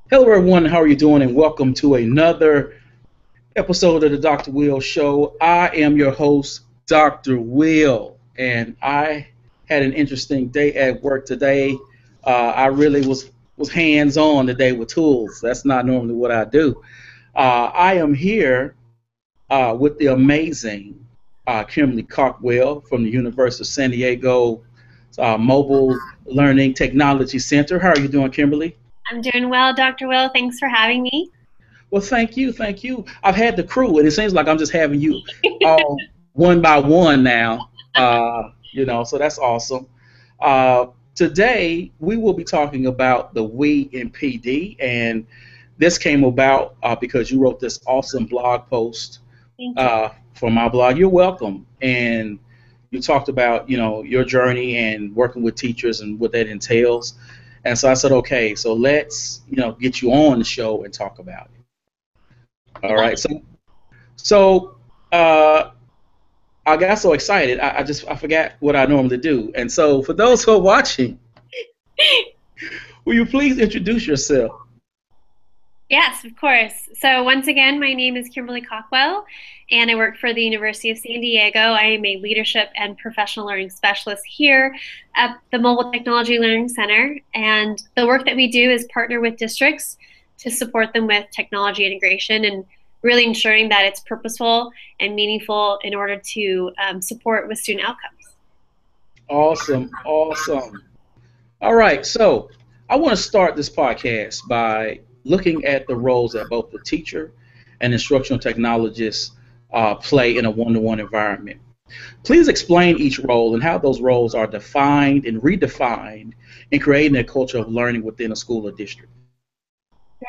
Hello, everyone. How are you doing? And welcome to another episode of the Dr. Will Show. I am your host, Dr. Will, and I had an interesting day at work today. I really was hands on today with tools. That's not normally what I do. I am here with the amazing Kimberly Cawkwell from the University of San Diego Mobile Learning Technology Center. How are you doing, Kimberly? I'm doing well, Dr. Will. Thanks for having me. Well, thank you, thank you. I've had the crew, and it seems like I'm just having you all one by one now. So that's awesome. Today we will be talking about the we in PD, and this came about because you wrote this awesome blog post Thank you. for my blog. You're welcome, and you talked about your journey and working with teachers and what that entails. And so I said, okay, so let's get you on the show and talk about it. All right. So I got so excited, I forgot what I normally do. And so for those who are watching, will you please introduce yourself? Yes, of course. So once again, my name is Kimberly Cawkwell, and I work for the University of San Diego. I am a leadership and professional learning specialist here at the Mobile Technology Learning Center. And the work that we do is partner with districts to support them with technology integration and really ensuring that it's purposeful and meaningful in order to support with student outcomes. Awesome, awesome. All right, so I want to start this podcast by looking at the roles that both the teacher and instructional technologists play in a one-to-one environment. Please explain each role and how those roles are defined and redefined in creating a culture of learning within a school or district.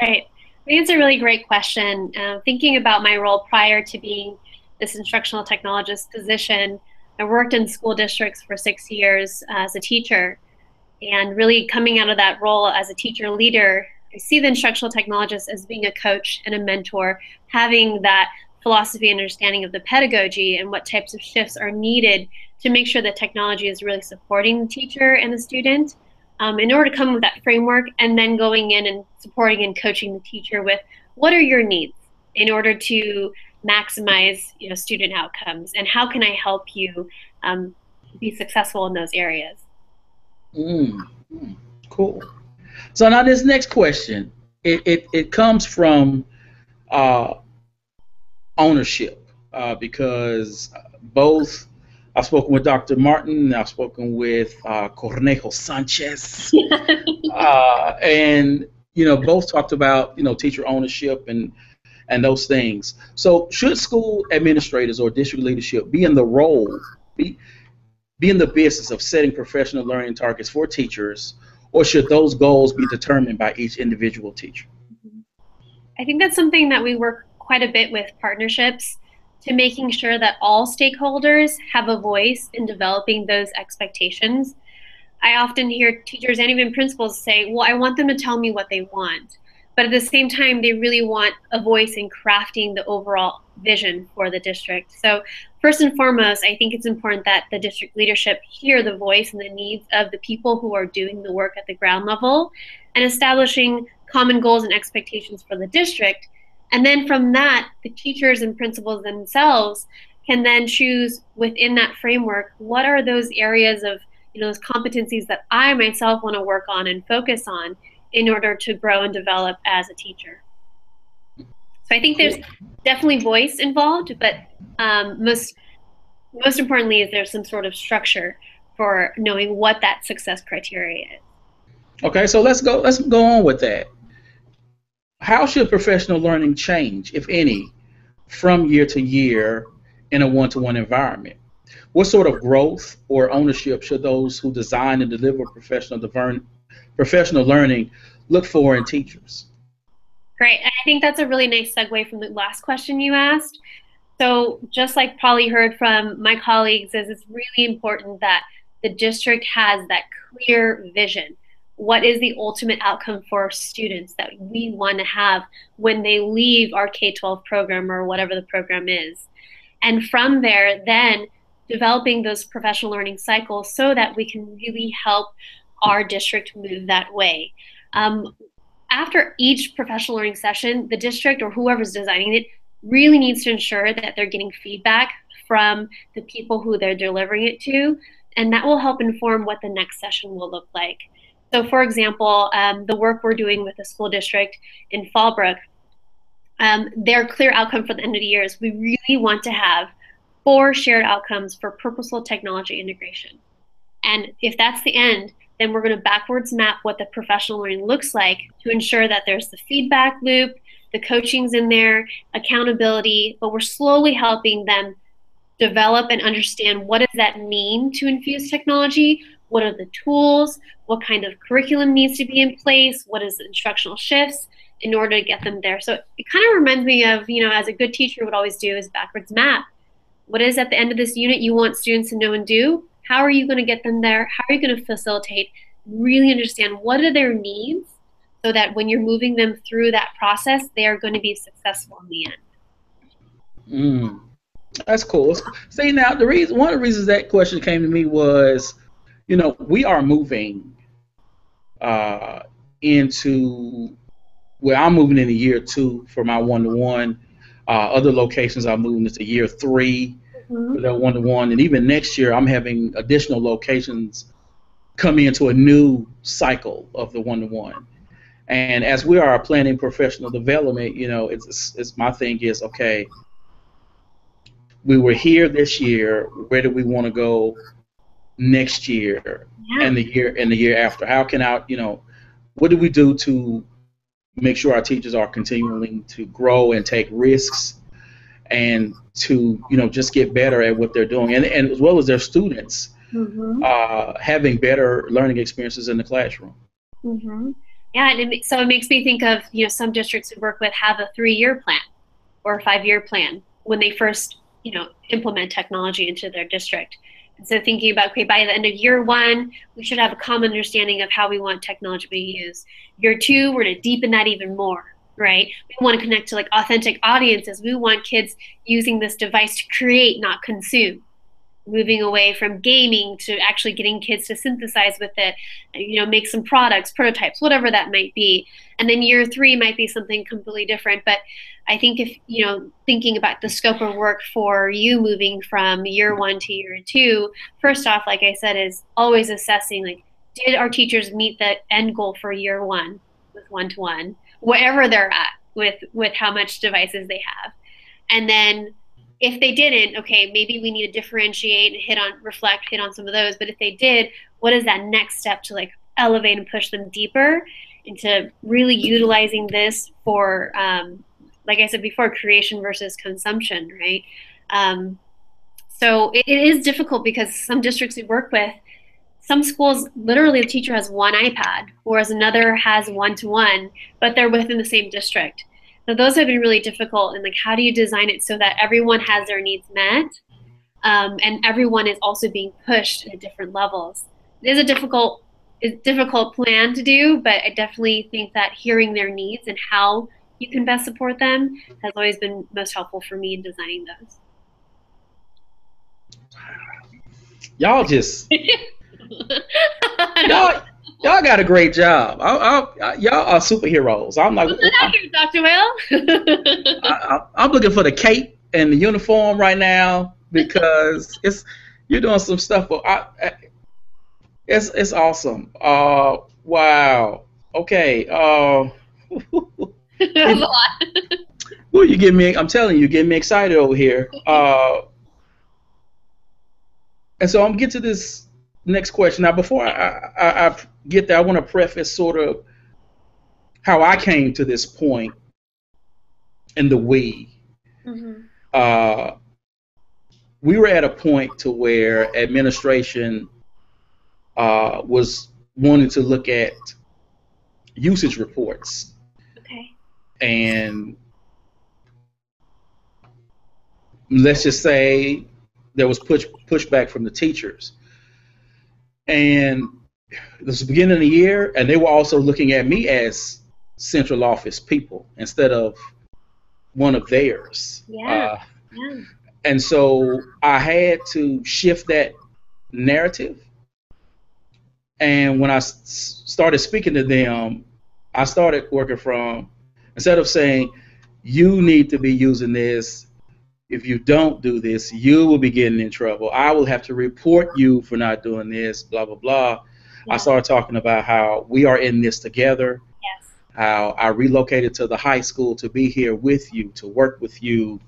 Right. I think it's a really great question. Thinking about my role prior to being this instructional technologist position, I worked in school districts for 6 years as a teacher. And really coming out of that role as a teacher leader, I see the instructional technologist as being a coach and a mentor, having that philosophy and understanding of the pedagogy and what types of shifts are needed to make sure that technology is really supporting the teacher and the student in order to come up with that framework, and then going in and supporting and coaching the teacher with what are your needs in order to maximize student outcomes, and how can I help you be successful in those areas. Mm, cool. So now this next question, it comes from uh, ownership because both I've spoken with Dr. Martin, I've spoken with Cornejo Sanchez, and both talked about teacher ownership and those things. So should school administrators or district leadership be in the role be be in the business of setting professional learning targets for teachers, or should those goals be determined by each individual teacher? I think that's something that we work quite a bit with partnerships to making sure that all stakeholders have a voice in developing those expectations. I often hear teachers and even principals say, well, I want them to tell me what they want. But at the same time, they really want a voice in crafting the overall vision for the district. So first and foremost, I think it's important that the district leadership hear the voice and the needs of the people who are doing the work at the ground level and establishing common goals and expectations for the district. And then from that, the teachers and principals themselves can then choose within that framework, what are those areas of those competencies that I myself want to work on and focus on in order to grow and develop as a teacher. So I think there's definitely voice involved, but most importantly is there's some sort of structure for knowing what that success criteria is. Okay, so let's go on with that. How should professional learning change, if any, from year to year in a one-to-one environment? What sort of growth or ownership should those who design and deliver professional learning look for in teachers? Great. And I think that's a really nice segue from the last question you asked. So just like probably heard from my colleagues, is it's really important that the district has that clear vision. What is the ultimate outcome for students that we want to have when they leave our K-12 program or whatever the program is? And from there, then developing those professional learning cycles so that we can really help our district move that way. after each professional learning session, the district or whoever's designing it really needs to ensure that they're getting feedback from the people who they're delivering it to, and that will help inform what the next session will look like. So, for example, the work we're doing with the school district in Fallbrook, their clear outcome for the end of the year is we really want to have 4 shared outcomes for purposeful technology integration. And if that's the end, then we're going to backwards map what the professional learning looks like to ensure that there's the feedback loop, the coaching's in there, accountability, but we're slowly helping them develop and understand what does that mean to infuse technology, what are the tools, what kind of curriculum needs to be in place, what is the instructional shifts in order to get them there. So it kind of reminds me of, as a good teacher would always do is backwards map. What is at the end of this unit you want students to know and do? How are you going to get them there? How are you going to facilitate? Really understand what are their needs so that when you're moving them through that process, they are going to be successful in the Mm, end. that's cool. See, now one of the reasons that question came to me was, we are moving into I'm moving into year 2 for my one-to-one. Other locations I'm moving into year 3 for that one-to-one, and even next year I'm having additional locations come into a new cycle of the one-to-one. And as we are planning professional development, it's my thing is, okay, we were here this year. Where do we want to go next year and the year after? How can what do we do to make sure our teachers are continuing to grow and take risks and to just get better at what they're doing, and as well as their students having better learning experiences in the classroom. Yeah, and so it makes me think of some districts we work with have a 3-year plan or a 5-year plan when they first implement technology into their district. And so thinking about, okay, by the end of year 1, we should have a common understanding of how we want technology to be used. Year 2, we're going to deepen that even more, right? We want to connect to like authentic audiences. We want kids using this device to create, not consume. Moving away from gaming to actually getting kids to synthesize with it, make some products, prototypes, whatever that might be. And then year 3 might be something completely different. But I think if, thinking about the scope of work for you moving from year 1 to year 2, first off, like I said, is always assessing, like, did our teachers meet the end goal for year 1 with one-to-one, wherever they're at with how much devices they have. And then if they didn't, okay, maybe we need to differentiate and hit on some of those. But if they did, what is that next step to like elevate and push them deeper into really utilizing this for, like I said before, creation versus consumption, right? So it is difficult because some districts we work with, some schools, literally the teacher has 1 iPad, whereas another has one-to-one, but they're within the same district. So those have been really difficult, and like, how do you design it so that everyone has their needs met, and everyone is also being pushed at different levels? It is a difficult plan to do, but I definitely think that hearing their needs and how you can best support them has always been most helpful for me in designing those. Y'all just y'all got a great job. Y'all are superheroes. I'm like, Dr. Will. I'm looking for the cape and the uniform right now because you're doing some stuff. It's awesome. Wow. Okay. That's a lot. Well, you get me. I'm telling you, getting me excited over here. And so I'm gonna get to this next question. Now, before I get there, I want to preface sort of how I came to this point in the we. We were at a point to where administration was wanting to look at usage reports. Okay. And let's just say there was pushback from the teachers. And this was the beginning of the year, and they were also looking at me as central office people instead of one of theirs. Yeah. And so I had to shift that narrative. And when I started speaking to them, I started working from, instead of saying, you need to be using this, if you don't do this, you will be getting in trouble. I will have to report you for not doing this, blah, blah, blah. I Yeah. started talking about how we are in this together, Yes. how I relocated to the high school to be here with you, to work with you,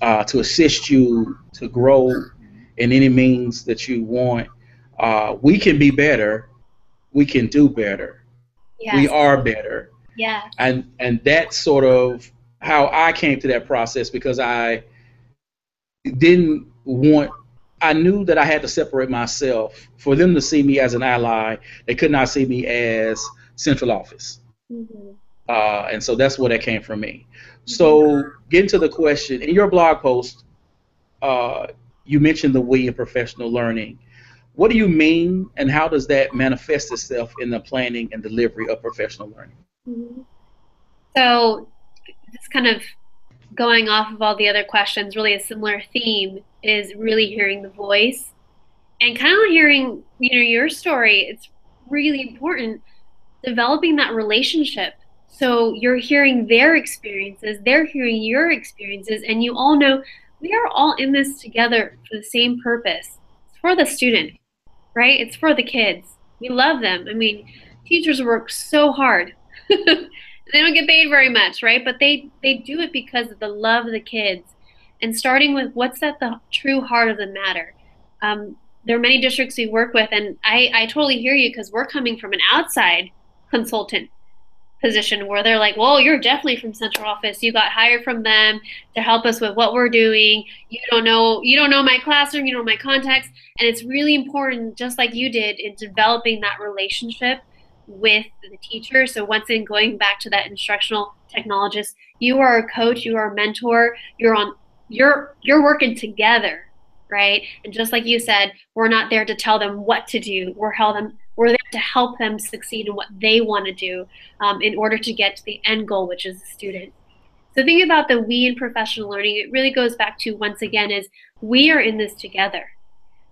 to assist you to grow in any means that you want. We can be better. We can do better. We Yes. are better. Yes. And that's sort of how I came to that process, because I didn't want, I knew that I had to separate myself for them to see me as an ally. They could not see me as central office. Mhm. And so that's where that came from me. Mhm. So getting to the question, in your blog post, uh, you mentioned the we in professional learning. What do you mean, and how does that manifest itself in the planning and delivery of professional learning? Mhm. So this kind of going off of all the other questions, really a similar theme is really hearing the voice and kind of hearing, your story. It's really important developing that relationship. So you're hearing their experiences, they're hearing your experiences, and you all know we are all in this together for the same purpose. It's for the student, right? It's for the kids. We love them. I mean, teachers work so hard. They don't get paid very much, right? But they do it because of the love of the kids. And starting with what's at the true heart of the matter. There are many districts we work with, and I totally hear you because we're coming from an outside consultant position where they're like, well, you're definitely from central office. You got hired from them to help us with what we're doing. You don't know my classroom, you don't know my context. And it's really important, just like you did, in developing that relationship with the teacher. So once again, going back to that instructional technologist, you are a coach, you are a mentor, you're working together, right? And just like you said, we're not there to tell them what to do. We're there to help them succeed in what they want to do, in order to get to the end goal, which is the student. So think about the we in professional learning. It really goes back to, once again, is we are in this together.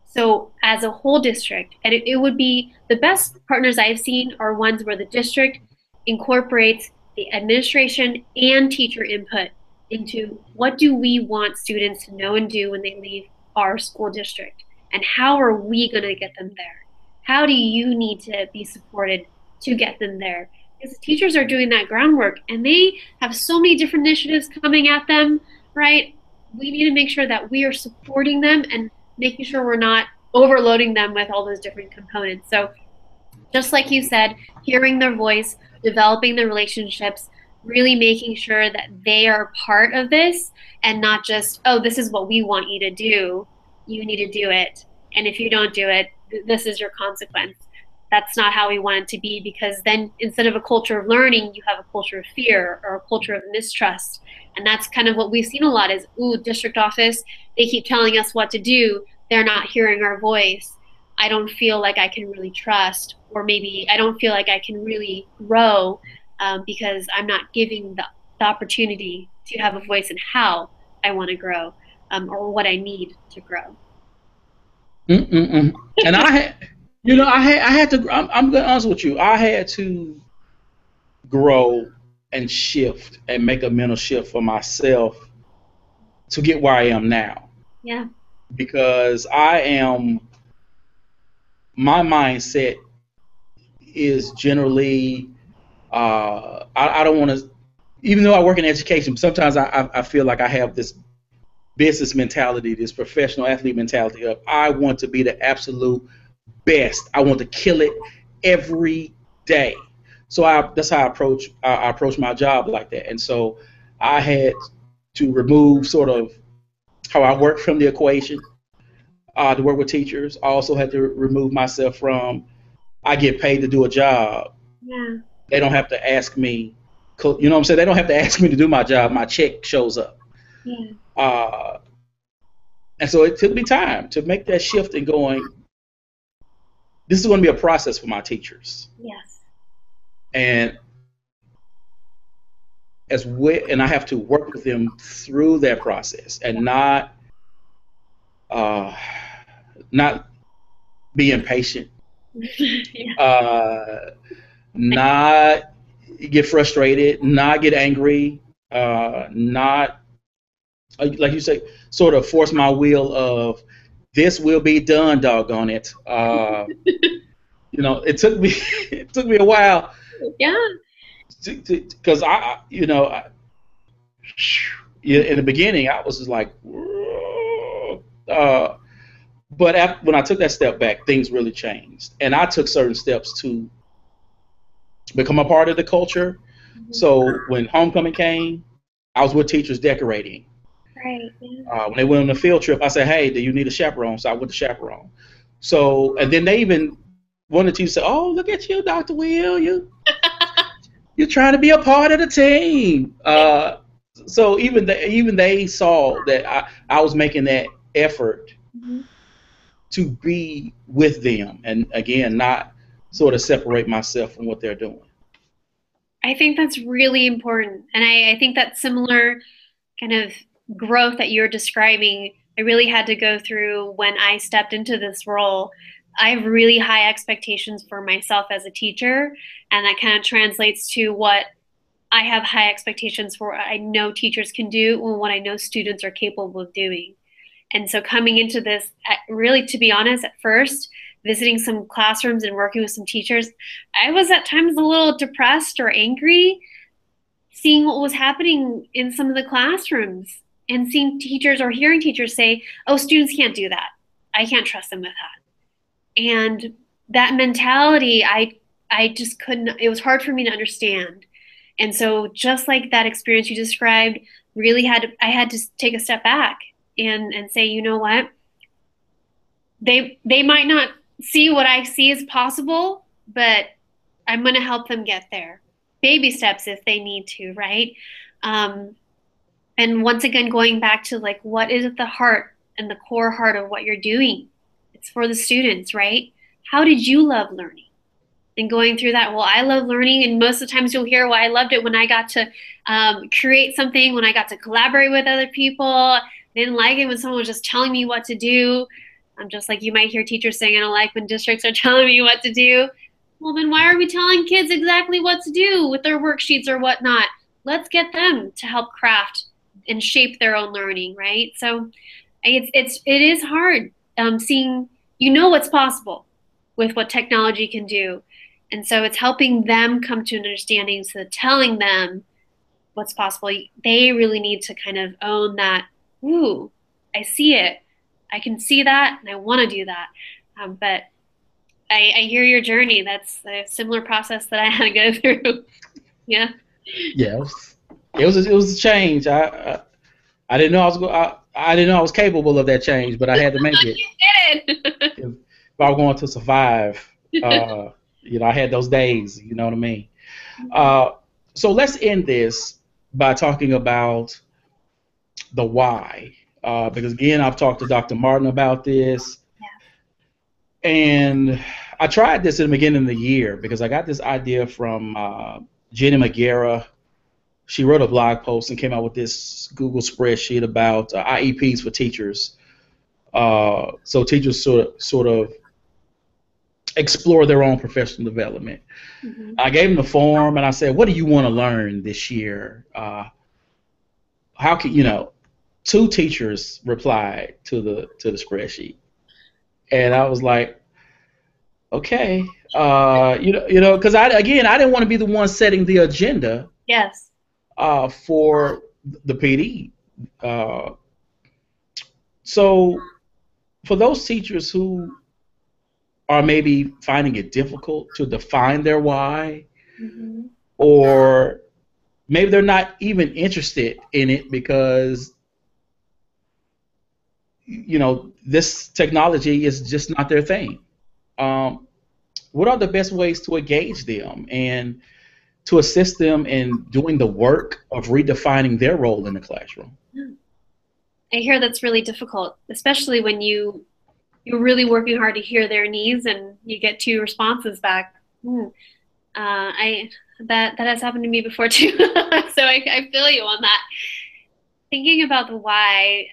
So as a whole district, and it would be the best partners I've seen are ones where the district incorporates the administration and teacher input into what do we want students to know and do when they leave our school district, and how are we going to get them there? How do you need to be supported to get them there? Because the teachers are doing that groundwork and they have so many different initiatives coming at them, right? We need to make sure that we are supporting them and making sure we're not overloading them with all those different components. So just like you said, hearing their voice, developing the relationships, really making sure that they are part of this and not just, oh, this is what we want you to do. You need to do it. And if you don't do it, this is your consequence. That's not how we want it to be, because then instead of a culture of learning, you have a culture of fear or a culture of mistrust. And that's kind of what we've seen a lot is, ooh, district office, they keep telling us what to do. They're not hearing our voice. I don't feel like I can really trust, or maybe I don't feel like I can really grow, because I'm not giving the opportunity to have a voice in how I want to grow, or what I need to grow. Mm-mm-mm. And I had, I had to. I'm gonna be honest with you. I had to grow and shift and make a mental shift for myself to get where I am now, Yeah. because my mindset is generally, I don't want to, even though I work in education, sometimes I feel like I have this business mentality, this professional athlete mentality of I want to be the absolute best. I want to kill it every day. So that's how I approach my job like that. And so I had to remove sort of how I work from the equation, to work with teachers. I also had to remove myself from, I get paid to do a job. Yeah. They don't have to ask me, you know what I'm saying? They don't have to ask me to do my job. My check shows up. Yeah. Uh, and so it took me time to make that shift and going, this is going to be a process for my teachers. Yes. And and I have to work with them through that process and uh, not be impatient, Yeah. uh, not get frustrated, not get angry, not like you say, sort of force my will of this will be done, doggone it. It took me it took me a while Yeah. because in the beginning I was just like, uh, but when I took that step back, things really changed, and I took certain steps to become a part of the culture. Mhm. So when homecoming came, I was with teachers decorating. Right. Yeah. When they went on the field trip, I said, "Hey, do you need a chaperone?" So I went to chaperone. So, and then they even one of the teachers said, "Oh, look at you, Dr. Will. You're trying to be a part of the team." So even they saw that I was making that effort Mhm. to be with them, and again, not sort of separate myself from what they're doing. I think that's really important. And I think that similar kind of growth that you're describing, I really had to go through when I stepped into this role. I have really high expectations for myself as a teacher, and that kind of translates to what I have high expectations for what I know teachers can do and what I know students are capable of doing. And so coming into this, really, to be honest, at first, visiting some classrooms and working with some teachers, I was at times a little depressed or angry seeing what was happening in some of the classrooms and seeing teachers or hearing teachers say, oh, students can't do that. I can't trust them with that. And that mentality, I just couldn't, it was hard for me to understand. And so just like that experience you described, I had to take a step back and say, you know what? They might not see what I see as possible, but I'm going to help them get there. Baby steps if they need to, right? Um, and once again, going back to like, what is at the heart and the core heart of what you're doing? It's for the students, right? How did you love learning? And going through that, well, I love learning. And most of the times you'll hear, well, I loved it when I got to create something, when I got to collaborate with other people. I didn't like it when someone was just telling me what to do. I'm just like you might hear teachers saying, I don't like when districts are telling me what to do. Well, then why are we telling kids exactly what to do with their worksheets or whatnot? Let's get them to help craft and shape their own learning, right? So it is hard seeing what's possible with what technology can do, and so it's helping them come to an understanding. So telling them what's possible, they really need to kind of own that. Ooh, I see it. I can see that, and I want to do that. But I hear your journey. That's a similar process that I had to go through. Yeah. Yeah, it was a change. I didn't know I was I didn't know I was capable of that change, but I had to make it You did. if I was going to survive. Uh, I had those days. You know what I mean? Uh, so let's end this by talking about the why, because again, I've talked to Dr. Martin about this, and I tried this in the beginning of the year because I got this idea from Jenny McGarrah. She wrote a blog post and came out with this Google spreadsheet about IEPs for teachers. So teachers sort of explore their own professional development. Mhm. I gave them the form and I said, "What do you want to learn this year?" How can two teachers replied to the spreadsheet, and I was like, okay, because I didn't want to be the one setting the agenda Yes. for the PD. Uh, so for those teachers who are maybe finding it difficult to define their why, Mhm. or maybe they're not even interested in it because this technology is just not their thing. Um, what are the best ways to engage them and to assist them in doing the work of redefining their role in the classroom? I hear that's really difficult, especially when you're really working hard to hear their needs and you get two responses back. Hmm. I that has happened to me before too, so I feel you on that. Thinking about the why,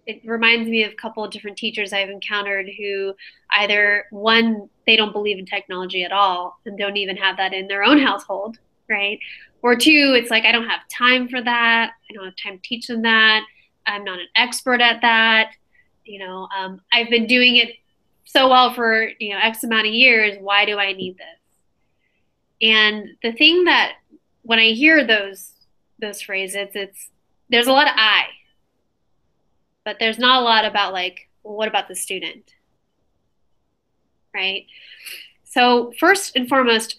it reminds me of a couple of different teachers I've encountered who either one, they don't believe in technology at all and don't even have that in their own household, right? Or two, it's like, I don't have time for that. I don't have time to teach them that. I'm not an expert at that. I've been doing it so well for, X amount of years. Why do I need this? And the thing that when I hear those phrases, there's a lot of I, but there's not a lot about like, well, what about the student? Right? So first and foremost,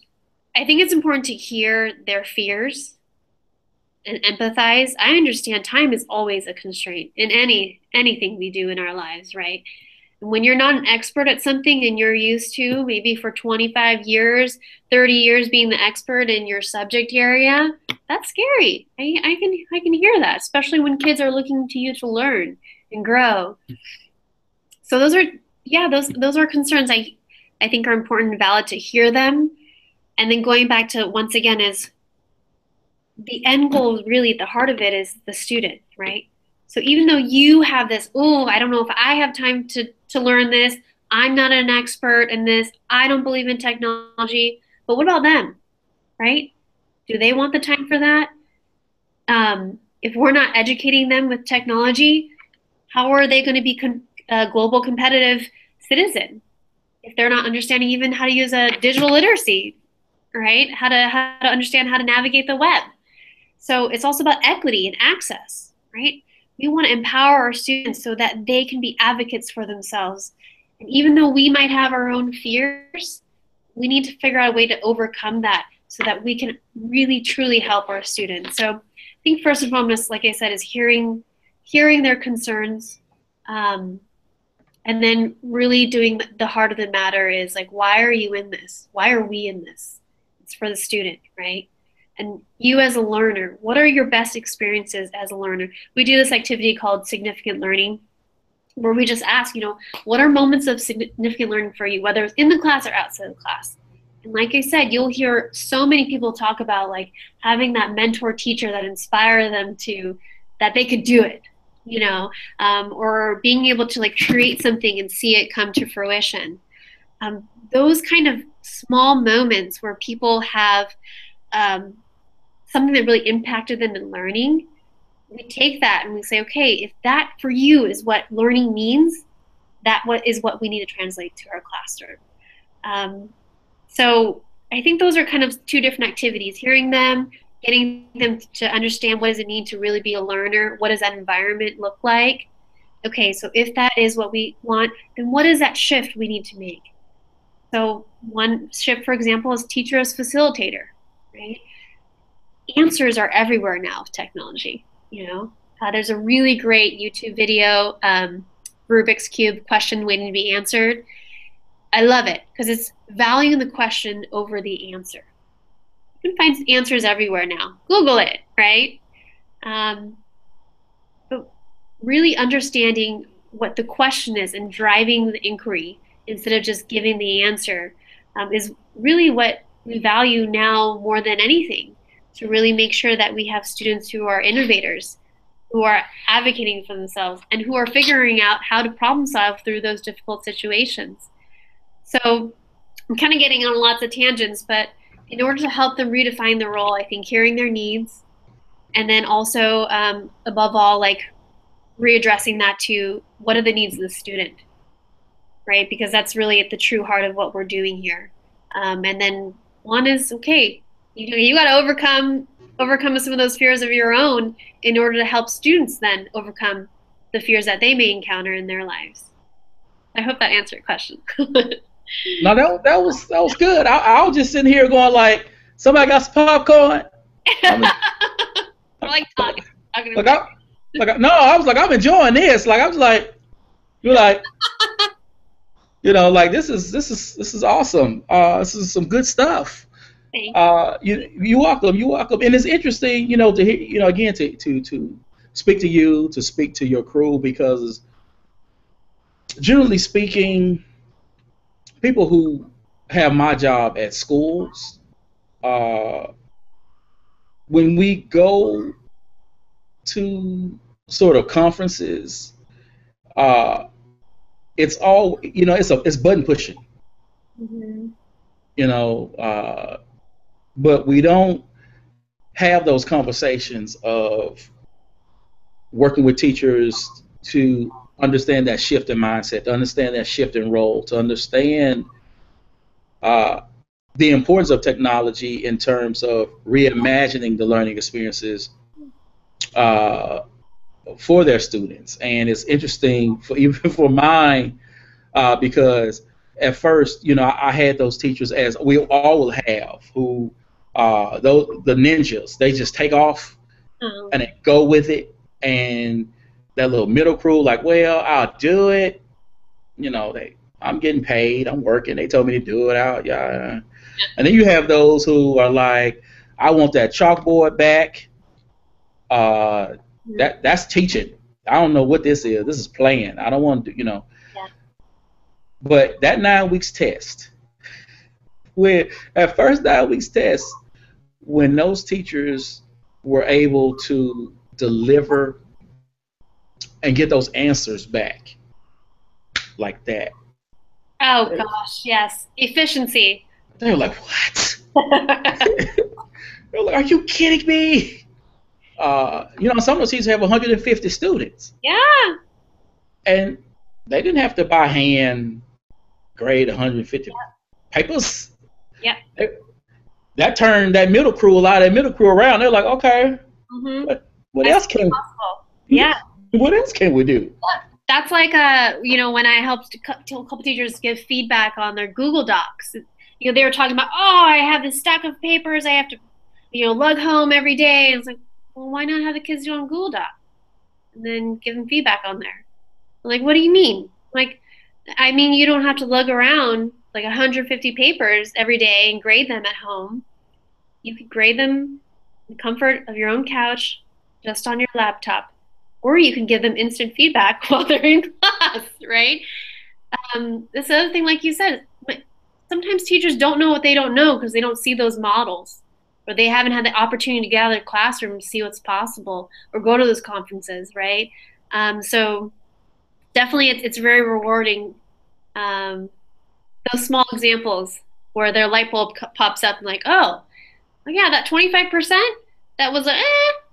I think it's important to hear their fears and empathize. I understand time is always a constraint in anything we do in our lives, right? And when you're not an expert at something and you're used to maybe for 25 years, 30 years being the expert in your subject area, that's scary. I can hear that, especially when kids are looking to you to learn and grow. So those are concerns I think are important and valid to hear them. And then going back to once again is the end goal really at the heart of it is the student, right? So even though you have this, oh, I don't know if I have time to learn this, I'm not an expert in this, I don't believe in technology, but what about them, right? Do they want the time for that? If we're not educating them with technology, how are they going to be a global competitive citizen if they're not understanding even how to use a digital literacy, right? How to understand how to navigate the web. So it's also about equity and access, right? We want to empower our students so that they can be advocates for themselves. And even though we might have our own fears, we need to figure out a way to overcome that so that we can really, truly help our students. So I think first and foremost, like I said, is hearing their concerns, and then really doing the heart of the matter is like, why are you in this? Why are we in this? It's for the student, right? And you as a learner, what are your best experiences as a learner? We do this activity called significant learning, where we just ask, what are moments of significant learning for you, whether it's in the class or outside of the class? And like I said, you'll hear so many people talk about like having that mentor teacher that inspire them that they could do it, or being able to like create something and see it come to fruition. Those kind of small moments where people have something that really impacted them in learning, we take that and we say, okay, if that for you is what learning means, is what we need to translate to our classroom. So I think those are kind of two different activities, hearing them, getting them to understand what does it mean to really be a learner, what does that environment look like. Okay, so if that is what we want, then what is that shift we need to make? So one shift, for example, is teacher as facilitator, right? Answers are everywhere now with technology. There's a really great YouTube video, Rubik's Cube question waiting to be answered. I love it because it's valuing the question over the answer. You can find answers everywhere now. Google it, right? But really understanding what the question is and driving the inquiry instead of just giving the answer is really what we value now more than anything, to really make sure that we have students who are innovators, who are advocating for themselves, and who are figuring out how to problem solve through those difficult situations. So I'm kind of getting on lots of tangents, but in order to help them redefine the role, I think hearing their needs, and then also above all, like readdressing that to what are the needs of the student, right? Because that's really at the true heart of what we're doing here. And then one is, okay, you got to overcome some of those fears of your own in order to help students then overcome the fears that they may encounter in their lives. I hope that answered your question. No, that was good. I was just sitting here going like, somebody got some popcorn. I like talking. No, I was like, I'm enjoying this. Like I was like, you're like, like this is awesome. This is some good stuff. You welcome, and it's interesting, to hear, again, to speak to you, to speak to your crew, because generally speaking, people who have my job at schools, when we go to sort of conferences, it's all, it's button pushing, Mm-hmm. but we don't have those conversations of working with teachers to understand that shift in mindset, to understand that shift in role, to understand uh, the importance of technology in terms of reimagining the learning experiences uh, for their students. And it's interesting for even for mine because at first, I had those teachers, as we all will have, who those the ninjas. They just take off Oh, and they go with it, and that little middle crew, like, well, I'll do it. I'm getting paid, I'm working. They told me to do it out, yeah. And then you have those who are like, I want that chalkboard back. Uh, mm, that's teaching. I don't know what this is. This is playing. I don't want to. yeah. But that 9 weeks test, when at first 9 weeks test, when those teachers were able to deliver and get those answers back like that, Oh gosh, yes. Efficiency. they were like, "What?" They're like, "Are you kidding me?" Some of those teachers have 150 students, Yeah. and they didn't have to by hand grade 150 papers. Yep. That turned that middle crew, a lot of that middle crew around. They're like, okay, Mm-hmm. what As else soon as can possible. Yeah. what else can we do? That's like when I helped a couple teachers give feedback on their Google Docs. They were talking about, oh, I have this stack of papers I have to, lug home every day. And it's like, well, why not have the kids do it on Google Doc and then give them feedback on there? I'm like, what do you mean? Like, I mean, you don't have to lug around like 150 papers every day and grade them at home. You could grade them in the comfort of your own couch, just on your laptop, or you can give them instant feedback while they're in class, right? This other thing, like you said, sometimes teachers don't know what they don't know because they don't see those models, or they haven't had the opportunity to get out of their classroom to see what's possible, or go to those conferences, right? So definitely, it's very rewarding. Um, those small examples where their light bulb pops up and like, oh, yeah, that 25% that was I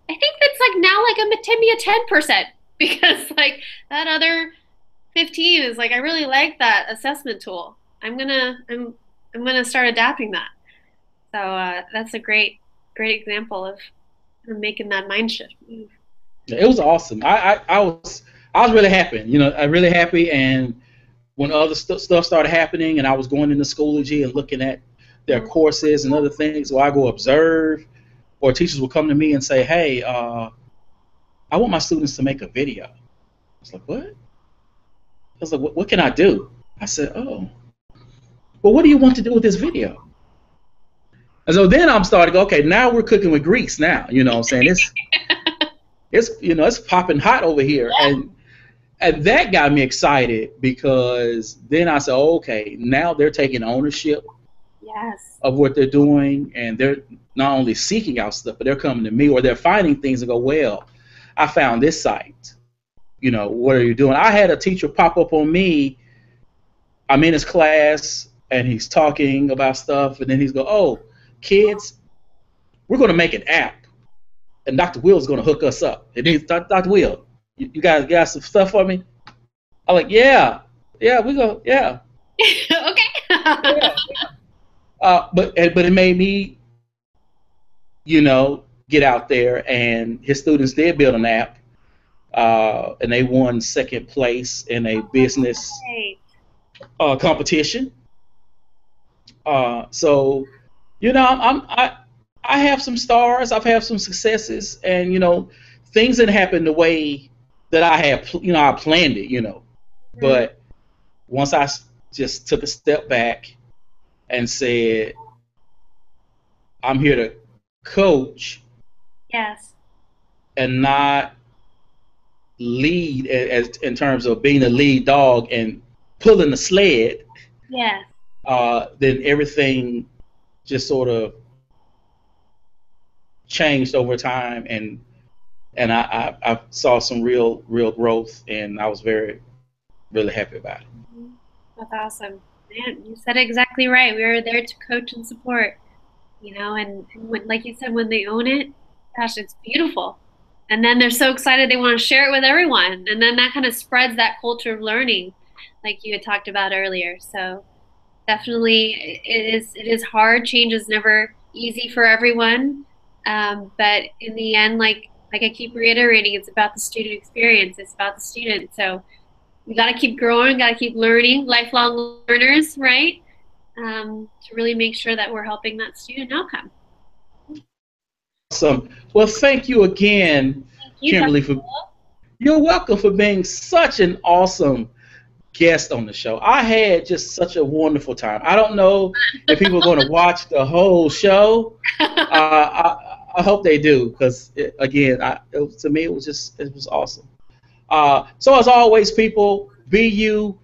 think that's like now like a 10% because like that other 15 is like I really like that assessment tool. I'm gonna start adapting that. So that's a great example of making that mind shift move. It was awesome. I was really happy. I really happy. And when other stuff started happening, and I was going into Schoology and looking at their Mhm. courses and other things, so I go observe, or teachers will come to me and say, "Hey, I want my students to make a video." I was like, "What?" I was like, "What can I do?" I said, "Oh, well, what do you want to do with this video?" And so then I'm starting to go, okay, now we're cooking with grease now. What I'm saying? It's popping hot over here. And that got me excited because then I said, oh, okay, now they're taking ownership Yes. of what they're doing, and they're not only seeking out stuff, but they're coming to me, or they're finding things and go, well, I found this site. What are you doing? I had a teacher pop up on me. I'm in his class and he's talking about stuff, and then he's go, oh, kids, we're going to make an app, and Dr. Will's going to hook us up. And he's Dr. Will, you guys got some stuff for me? I'm like, yeah, we go, yeah, Okay. yeah. But it made me, get out there, and his students did build an app, and they won second place in a business Right. competition. So, I have some stars, I've had some successes, and things didn't happen the way that I had, I planned it, Mm, but once just took a step back and said, I'm here to coach yes. and not lead, as in terms of being the lead dog and pulling the sled, Yes. then everything just sort of changed over time, and I saw some real growth, and I was very really happy about it. Mhm. That's awesome. Man, you said it exactly right. We were there to coach and support. and when, like you said, when they own it, gosh, it's beautiful. And then they're so excited they want to share it with everyone. And then that kind of spreads that culture of learning, like you had talked about earlier. So definitely it is hard. Change is never easy for everyone. But in the end, like I keep reiterating, it's about the student experience. It's about the student. So we got to keep growing, got to keep learning, lifelong learners, right? To really make sure that we're helping that student outcome. Awesome. Well, thank you again, Thank you, Dr. Kimberly, for you're welcome for being such an awesome guest on the show. I had just such a wonderful time. I don't know if people are going to watch the whole show. I hope they do because, again, to me, it was awesome. So, as always, people, be you,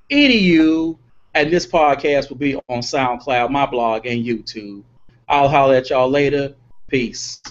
EDU, and this podcast will be on SoundCloud, my blog, and YouTube. I'll holler at y'all later. Peace.